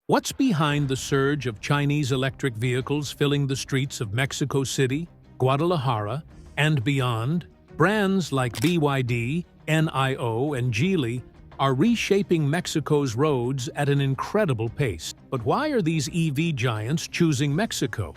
What's behind the surge of Chinese electric vehicles filling the streets of Mexico City, Guadalajara, and beyond? Brands like BYD, NIO, and Geely are reshaping Mexico's roads at an incredible pace. But why are these EV giants choosing Mexico?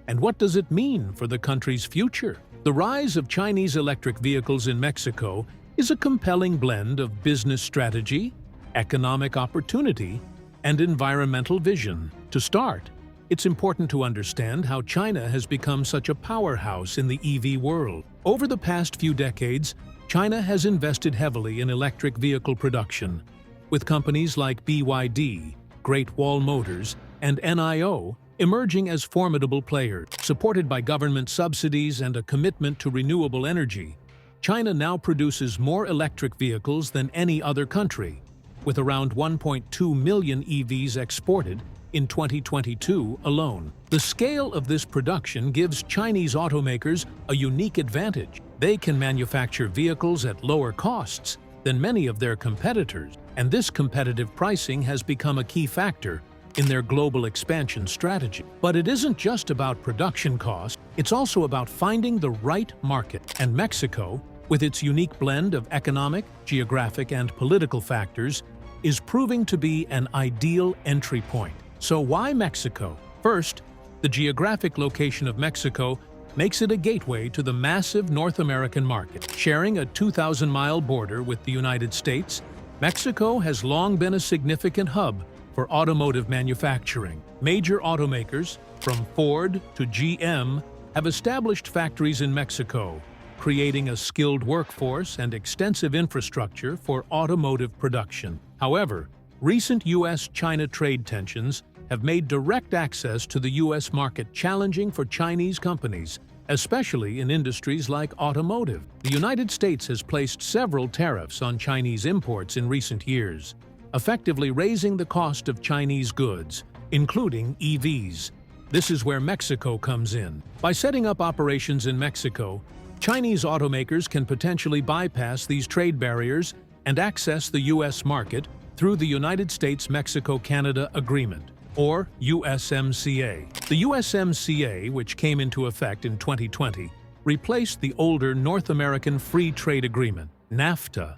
And what does it mean for the country's future? The rise of Chinese electric vehicles in Mexico is a compelling blend of business strategy, economic opportunity, and environmental vision. To start, it's important to understand how China has become such a powerhouse in the EV world. Over the past few decades, China has invested heavily in electric vehicle production, with companies like BYD, Great Wall Motors, and NIO emerging as formidable players. Supported by government subsidies and a commitment to renewable energy, China now produces more electric vehicles than any other country, with around 1.2 million EVs exported in 2022 alone. The scale of this production gives Chinese automakers a unique advantage. They can manufacture vehicles at lower costs than many of their competitors, and this competitive pricing has become a key factor in their global expansion strategy. But it isn't just about production cost, it's also about finding the right market. And Mexico, with its unique blend of economic, geographic, and political factors, is proving to be an ideal entry point. So why Mexico? First, the geographic location of Mexico makes it a gateway to the massive North American market. Sharing a 2,000-mile border with the United States, Mexico has long been a significant hub for automotive manufacturing. Major automakers, from Ford to GM, have established factories in Mexico, creating a skilled workforce and extensive infrastructure for automotive production. However, recent U.S.-China trade tensions have made direct access to the U.S. market challenging for Chinese companies, especially in industries like automotive. The United States has placed several tariffs on Chinese imports in recent years, effectively raising the cost of Chinese goods, including EVs. This is where Mexico comes in. By setting up operations in Mexico, Chinese automakers can potentially bypass these trade barriers and access the U.S. market through the United States-Mexico-Canada Agreement, or USMCA. The USMCA, which came into effect in 2020, replaced the older North American Free Trade Agreement, NAFTA,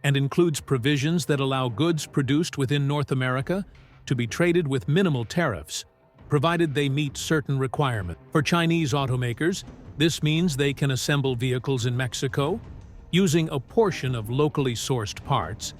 and includes provisions that allow goods produced within North America to be traded with minimal tariffs, provided they meet certain requirements. For Chinese automakers, this means they can assemble vehicles in Mexico, using a portion of locally sourced parts,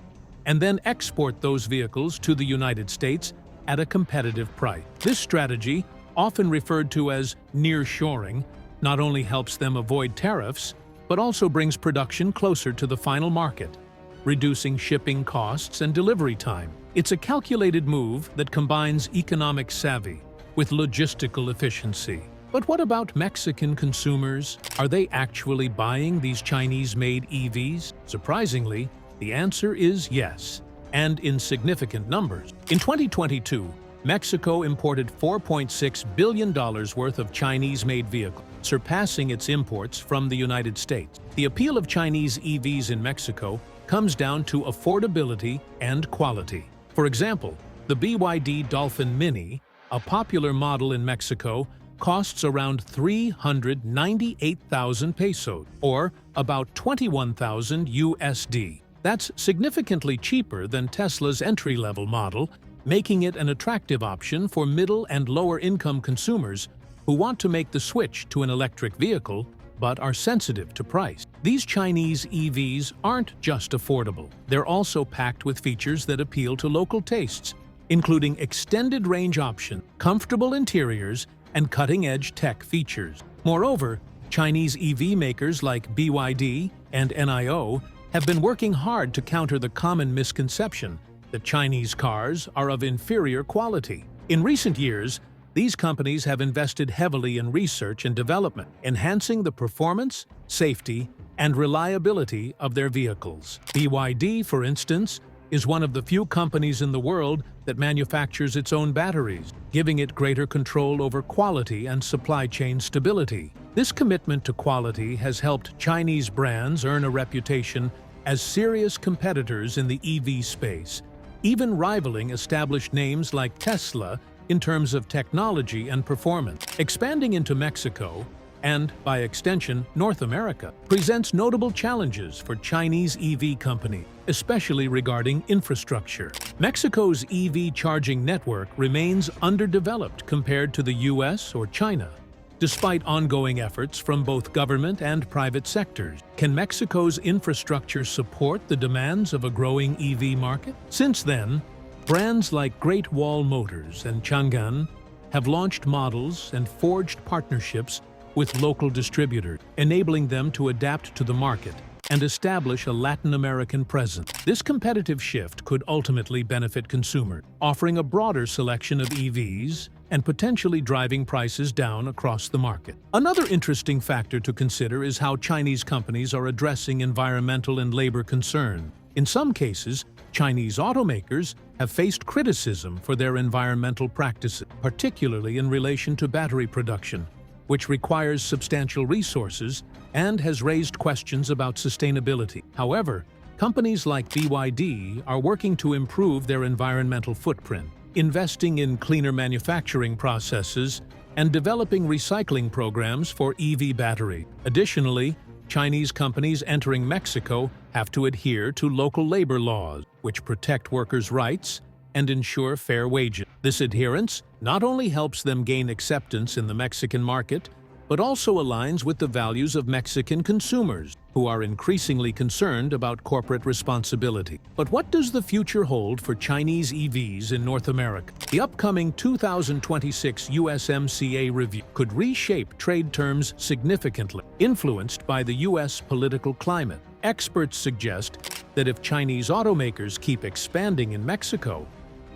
and then export those vehicles to the United States at a competitive price. This strategy, often referred to as nearshoring, not only helps them avoid tariffs, but also brings production closer to the final market, reducing shipping costs and delivery time. It's a calculated move that combines economic savvy with logistical efficiency. But what about Mexican consumers? Are they actually buying these Chinese-made EVs? Surprisingly, the answer is yes, and in significant numbers. In 2022, Mexico imported $4.6 billion worth of Chinese-made vehicles, surpassing its imports from the United States. The appeal of Chinese EVs in Mexico comes down to affordability and quality. For example, the BYD Dolphin Mini, a popular model in Mexico, costs around 398,000 pesos, or about 21,000 USD. That's significantly cheaper than Tesla's entry-level model, making it an attractive option for middle and lower-income consumers who want to make the switch to an electric vehicle but are sensitive to price. These Chinese EVs aren't just affordable. They're also packed with features that appeal to local tastes, including extended range options, comfortable interiors, and cutting-edge tech features. Moreover, Chinese EV makers like BYD and NIO have been working hard to counter the common misconception that Chinese cars are of inferior quality. In recent years, these companies have invested heavily in research and development, enhancing the performance, safety, and reliability of their vehicles. BYD, for instance, is one of the few companies in the world that manufactures its own batteries, giving it greater control over quality and supply chain stability. This commitment to quality has helped Chinese brands earn a reputation as serious competitors in the EV space, even rivaling established names like Tesla in terms of technology and performance. Expanding into Mexico, and by extension North America, presents notable challenges for Chinese EV companies, especially regarding infrastructure. Mexico's EV charging network remains underdeveloped compared to the US or China. Despite ongoing efforts from both government and private sectors, can Mexico's infrastructure support the demands of a growing EV market? Since then, brands like Great Wall Motors and Changan have launched models and forged partnerships with local distributors, enabling them to adapt to the market and establish a Latin American presence. This competitive shift could ultimately benefit consumers, offering a broader selection of EVs and potentially driving prices down across the market. Another interesting factor to consider is how Chinese companies are addressing environmental and labor concerns. In some cases, Chinese automakers have faced criticism for their environmental practices, particularly in relation to battery production, which requires substantial resources and has raised questions about sustainability. However, companies like BYD are working to improve their environmental footprint, investing in cleaner manufacturing processes and developing recycling programs for EV battery. Additionally, Chinese companies entering Mexico have to adhere to local labor laws, which protect workers' rights and ensure fair wages. This adherence not only helps them gain acceptance in the Mexican market, but also aligns with the values of Mexican consumers, who are increasingly concerned about corporate responsibility. But what does the future hold for Chinese EVs in North America? The upcoming 2026 USMCA review could reshape trade terms significantly, influenced by the U.S. political climate. Experts suggest that if Chinese automakers keep expanding in Mexico,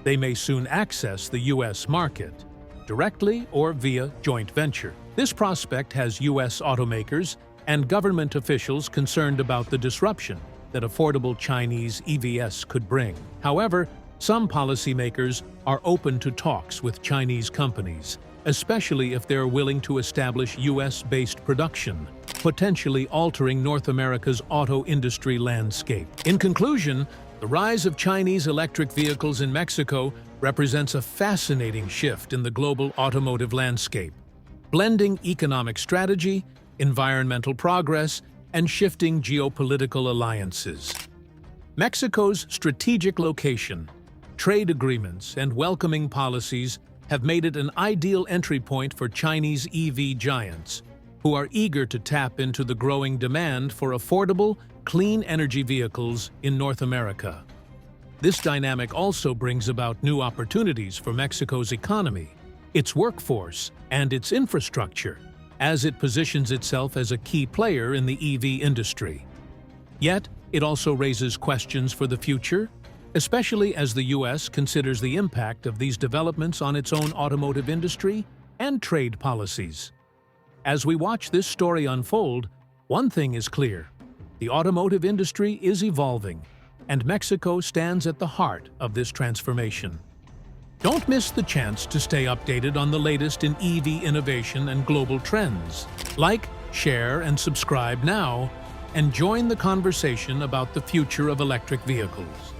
they may soon access the U.S. market, directly or via joint venture. This prospect has U.S. automakers and government officials concerned about the disruption that affordable Chinese EVs could bring. However, some policymakers are open to talks with Chinese companies, especially if they're willing to establish U.S.-based production, potentially altering North America's auto industry landscape. In conclusion, the rise of Chinese electric vehicles in Mexico represents a fascinating shift in the global automotive landscape, blending economic strategy, environmental progress, and shifting geopolitical alliances. Mexico's strategic location, trade agreements, and welcoming policies have made it an ideal entry point for Chinese EV giants, who are eager to tap into the growing demand for affordable, clean energy vehicles in North America. This dynamic also brings about new opportunities for Mexico's economy, its workforce, and its infrastructure, as it positions itself as a key player in the EV industry. Yet, it also raises questions for the future, especially as the U.S. considers the impact of these developments on its own automotive industry and trade policies. As we watch this story unfold, one thing is clear: the automotive industry is evolving, and Mexico stands at the heart of this transformation. Don't miss the chance to stay updated on the latest in EV innovation and global trends. Like, share, and subscribe now, and join the conversation about the future of electric vehicles.